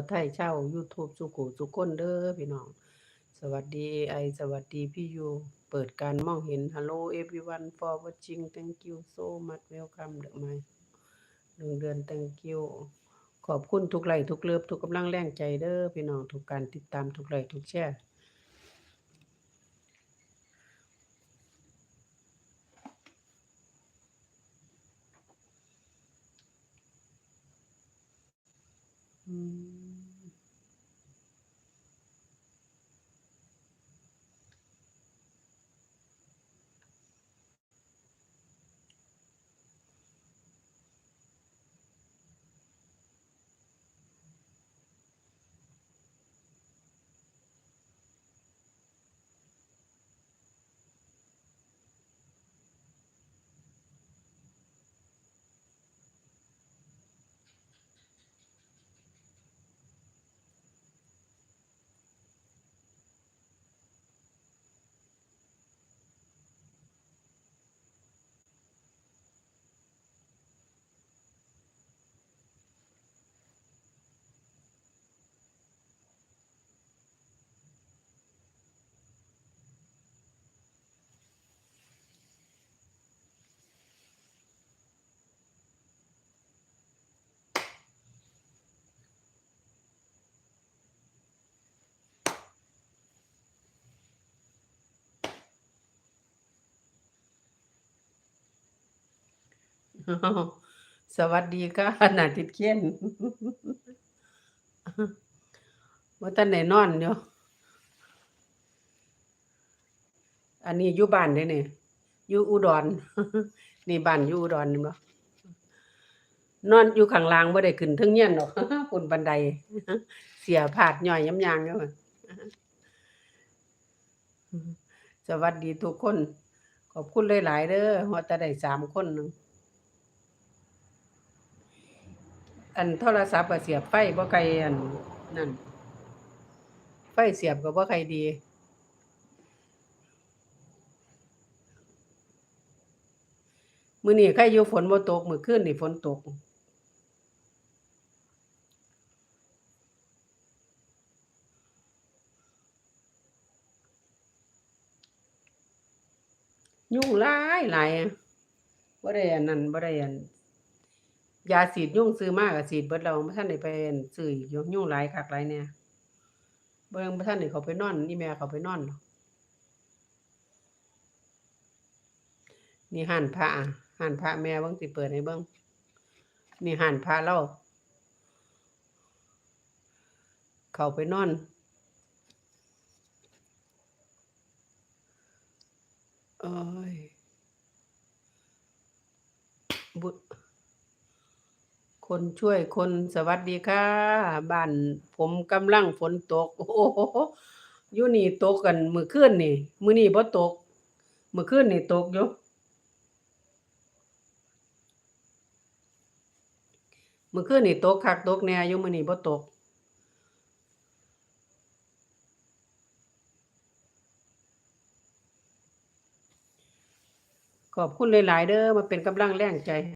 ไทยชาว YouTube สุขุทุกคนเด้อพี่น้อง สวัสดีสวัสดีพี่ยู เปิดการมองเห็น Hello everyone for watching thank you so much welcome the my 1 เดือน thank you ขอบคุณทุกไลค์ทุกเลิฟทุกกำลังแรงใจเด้อพี่น้องทุกการติดตามทุกไลค์ทุกแชร์สวัสดีค่ะหน้าติดเขียนบ่ทันได้นอนอยู่อันนี้อยู่บ้านเด้นี่อยู่อุดร นี่บ้านอยู่อุดรนี่บ่นอนอยู่ข้างล่างบ่ได้ขึ้นเทิงเรือนดอก พุ่นบันได เสียพาดย่อยยำยางอยู่ สวัสดีทุกคน ขอบคุณหลายๆเด้อฮอดแต่ได้3คนหนึ่งอันโทรศัพท์ก็เสียบไฟบ่ไกลอันนั่นไฟเสียบก็บ่ค่อยดีมื้อนี้ใครอยู่ฝนบ่ตกมื้อคืนนี่ฝนตกยุงหลายหลายบ่ได้อันนั้นบ่ได้อันยาฉีดยุงซื้อมาก็ฉีดเบิดแล้วบ่ทันได้ไปอันซื้ออีกอยู่ยุงหลายคักหลายแหน่บ่ยังบ่ทันได้เข้าไปนอนอีแม่เข้าไปนอนนี่ร้านพระร้านพระแม่เบิ่งสิเปิดให้เบิ่งนี่ร้านพระเราเข้าไปนอนโอ๊ยบุคนช่วยคนสวัสดีค่ะบ้านผมกำลังฝนตกโอ้โฮอยู่นี่ตกกันมื้อคืนนี่มื้อนี้บ่ตกมื้อคืนนี่ตกอยู่มื้อคืนนี่ตกคักตกแหน่อยู่มื้อนี้บ่ตกขอบคุณหลายๆเด้อมาเป็นกำลังแรงใจ